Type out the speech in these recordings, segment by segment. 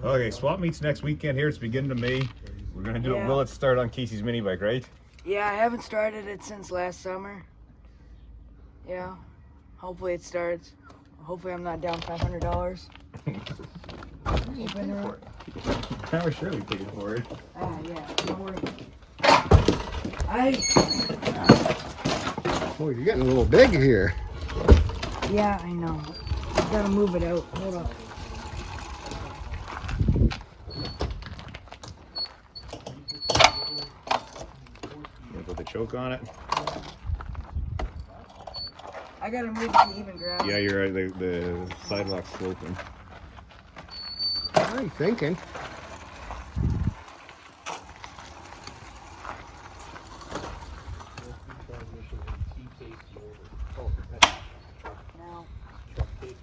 Okay, swap meets next weekend here. It's beginning of May. We're gonna do Yeah. a willet start on Casey's mini bike, right? Yeah, I haven't started it since last summer. Yeah. Hopefully it starts. Hopefully I'm not down $500. I was surely paying for it. Yeah, don't worry. Oh, you're getting a little big here. Yeah, I know. I gotta move it out. Hold up. You put the choke on it. I gotta move it to even ground. Yeah, you're right. The sidewalk's sloping. What are you thinking? Now, the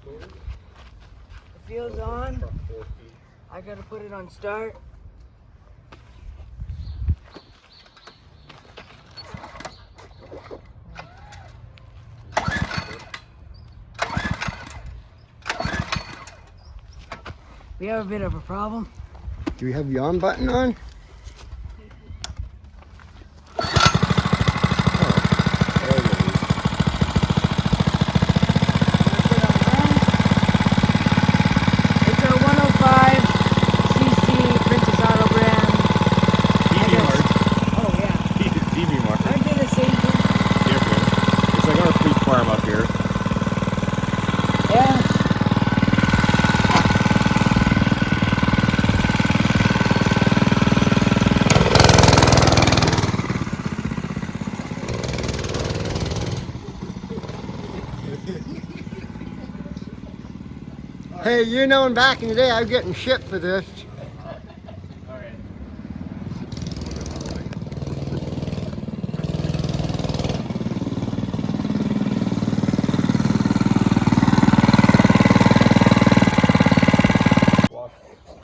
field's on. I gotta put it on start. We have a bit of a problem. Do you have the on button on? It's a 105cc Princess Auto brand. TV Mart. Oh yeah. TV Mart. Aren't they the same thing? Different. It's like our fruit farm up here. Yeah. Hey, you know, back in the day, I was getting shit for this.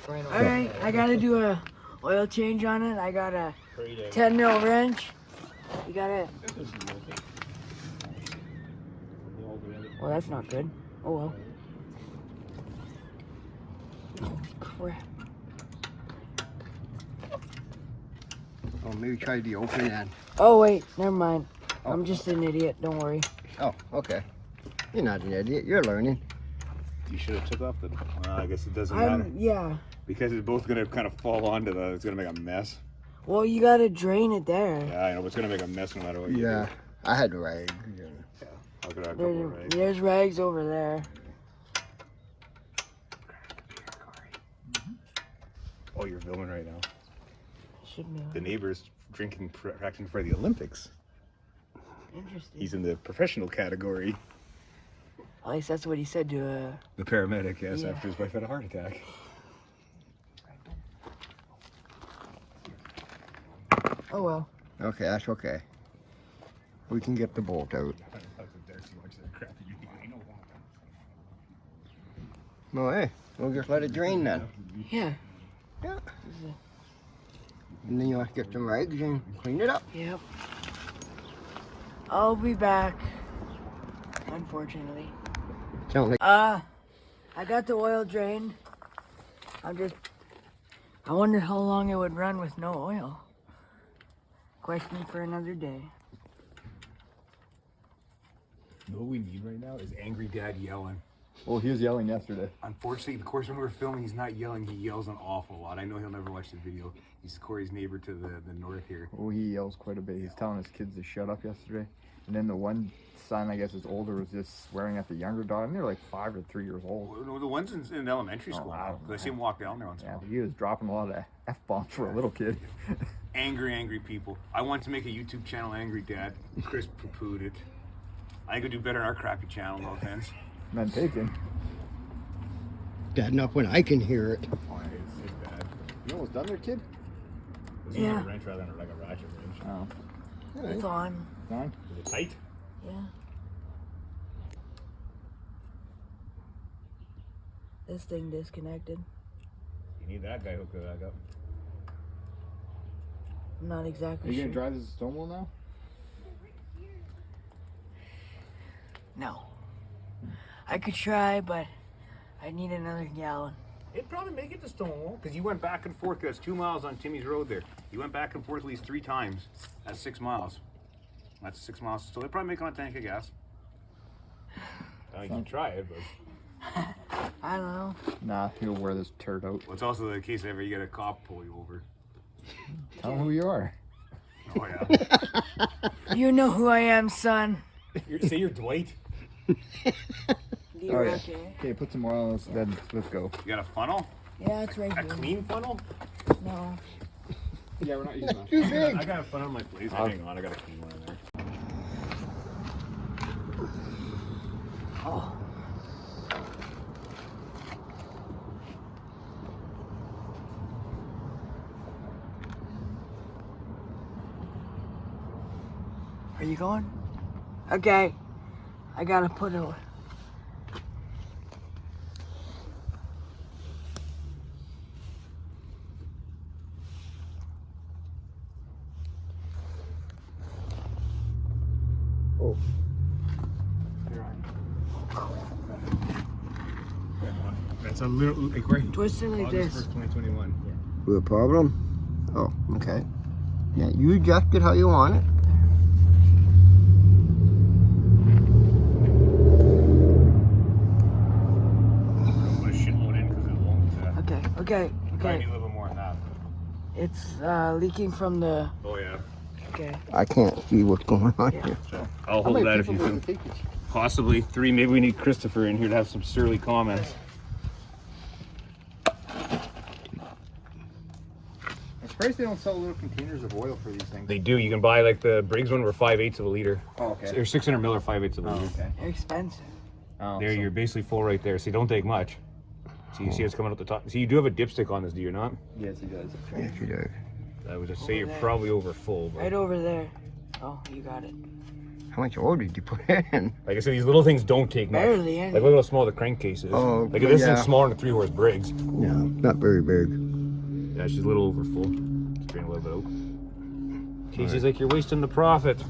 Alright, I gotta do a oil change on it. I got a 10 mil wrench. You gotta. Well, that's not good. Oh well. Holy crap. Oh, maybe try the open end. Oh wait, never mind. I'm just an idiot. Don't worry. Oh, okay. You're not an idiot. You're learning. You should have took off the. Well, I guess it doesn't matter Yeah. because it's both gonna kind of fall onto the. It's gonna make a mess. Well, you gotta drain it there. Yeah, I know. But it's gonna make a mess no matter what. You Yeah, do. I had rags. I'll get a couple of rags. There's rags over there. Oh, you're filming right now. Should be. The neighbor's drinking, practicing for the Olympics. Interesting. He's in the professional category. At least that's what he said to The paramedic, yes, Yeah. after his wife had a heart attack. Oh well. Okay, that's okay. We can get the bolt out. Well, hey, we'll just let it drain then. Yeah. Yeah. And then you'll have to get some rags and clean it up. Yep. I'll be back. Unfortunately. Sound like I got the oil drained. I wonder how long it would run with no oil. Question for another day. You know what we need right now is angry dad yelling. Well, he was yelling yesterday. Unfortunately, of course, when we were filming, he's not yelling. He yells an awful lot. I know he'll never watch the video. He's Corey's neighbor to the north here. Oh, he yells quite a bit. He's telling his kids to shut up yesterday. And then the one son, I guess is older, was just swearing at the younger daughter. And they're like 5 or 3 years old. Well, no, the one's in elementary school. I don't I see him walk down there once in a Yeah, while. but he was dropping a lot of F-bombs for a little kid. Angry people. I want to make a YouTube channel, Angry Dad. Chris poo-pooed it. I could do better on our crappy channel, no offense. None taken. bad enough when I can hear it. Oh, it's bad. You almost done there, kid? This Yeah. is a wrench rather than like a ratchet wrench. Oh. It's on. Fine. Is it tight? Yeah. This thing disconnected. You need that guy hooked back up. I'm not Are exactly you sure. going to drive this Stonewall now? No. I could try, but I need another gallon. It'd probably make it to Stonewall because you went back and forth. That's 2 miles on Timmy's Road there. You went back and forth at least 3 times. That's 6 miles. That's 6 miles. So they'll probably make on a tank of gas. You can try it, but I don't know. Nah, he'll wear this turd out. well, it's also the case ever you get a cop pull you over. Tell him who you are. Oh yeah. You know who I am, son. Say you're Dwight. You're yeah. okay. Okay, put some oil on this, then let's go. You got a funnel? Yeah, it's right A here. clean funnel? No. Yeah, we're not using that. Too big. I got a funnel in my place. Hang on, I got a clean one in there. Oh. Are you going? Okay. I gotta put it. Oh. That's a little like right. Twist it like August this. 1st, 2021. No problem. Oh, okay. Yeah, you adjust it how you want it. Put a shitload in because it won't. Okay. Probably Okay. need a little bit more than that. It's leaking from the. Oh yeah. Okay. I can't see what's going on here. I'll How hold many that if you people think. does it take you? Possibly 3. Maybe we need Christopher in here to have some surly comments. I'm surprised they don't sell little containers of oil for these things. They do. You can buy like the Briggs one, were 5/8 of a liter. Oh, okay. They're 600 mil or 5/8 of a Oh, liter. okay. They're expensive. Oh, There, so- you're basically full right there. So you don't take much. So you see it's coming out the top. So you do have a dipstick on this, do you not? Yes, he does. Yes, you do. I would just say Over you're there. probably over full. But Right over there. Oh, you got it. How much oil did you put in? like I said, these little things don't take much. Barely any. Like look how small the crankcase is. Oh, like if this yeah. thing's smaller than a 3-horse Briggs. Yeah, not very big. Yeah, she's a little over full. Just drain a little bit out. Casey's like, you're wasting the profit. That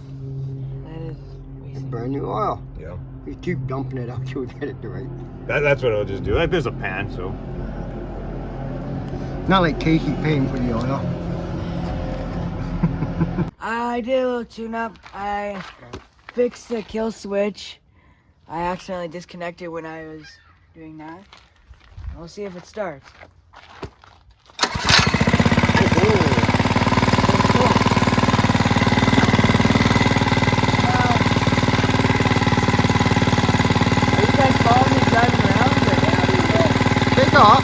is. wasting. Brand new oil. Yeah. You keep dumping it out till we get it right. That's what I'll just do. Like there's a pan, so. Not like Casey paying for the oil. I did a little tune-up. I fixed the kill switch. I accidentally disconnected when I was doing that. We'll see if it starts. Are you guys following me driving around? Or? Take off.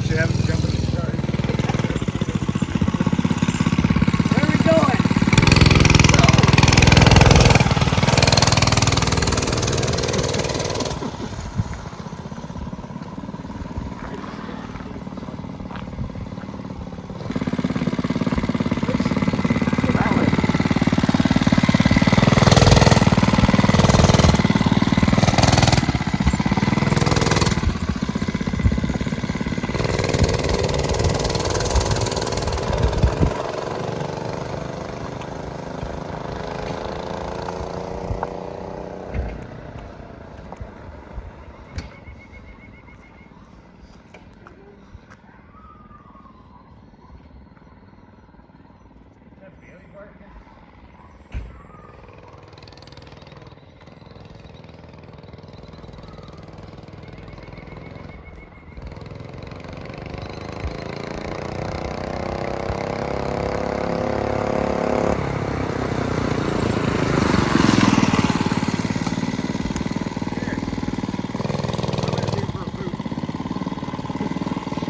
Should have it jump in the start. Where are we going?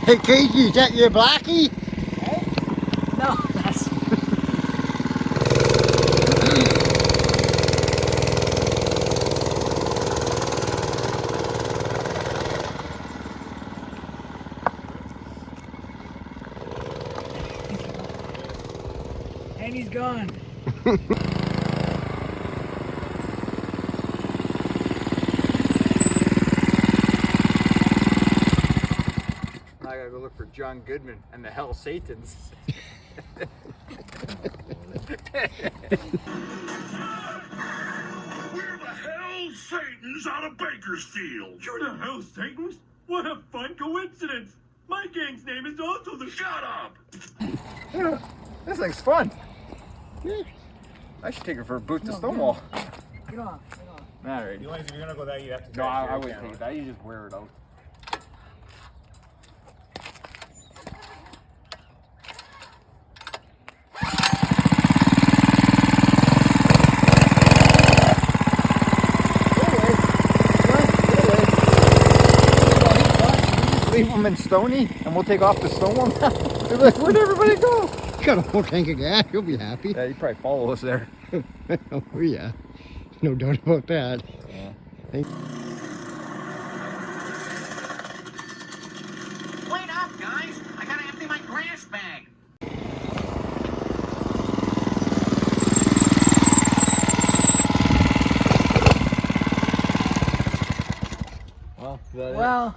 Hey, Casey, is that your Blackie? No, that's. And he's gone. Now I gotta go look for John Goodman and the Hell Satans. We're the Hell Satans out of Bakersfield. You're the Hell Satans? What a fun coincidence. My gang's name is also the... Shut up! This thing's fun. Yeah. I should take her for a boot to No, Stonewall. Get on. Alright. The only if you're gonna go that, you have to. No, try I to wouldn't take that. You just wear it out. Leave them in Stony, and we'll take off to Stonewall. They're like, where'd everybody go? Got a whole tank of gas. You'll be happy. Yeah, you probably follow us there. Oh, yeah. No doubt about that. Yeah. Thank- Wait up, guys! I gotta empty my grass bag. Well, is that it? Well.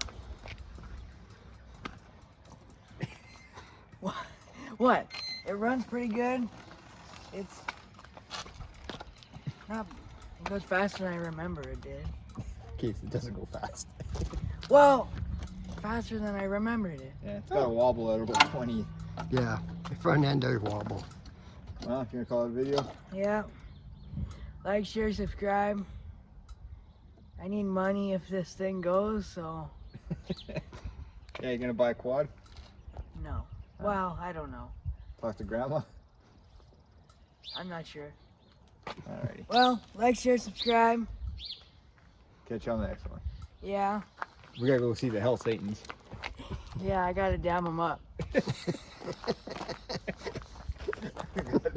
What? It runs pretty good. It's not. It goes faster than I remember it did. In case it doesn't go fast. Well, faster than I remembered it. Yeah, it's got a wobble at about 20. Yeah, the front end does wobble. Well, if you're gonna call it a video. Yeah. Like, share, subscribe. I need money if this thing goes, so Yeah, you gonna buy a quad? no. Well, I don't know. Talk to grandma? I'm not sure. Alrighty. Well, like, share, subscribe. Catch you on the next one. Yeah. We gotta go see the Hell Satans. Yeah, I gotta dam them up. Good.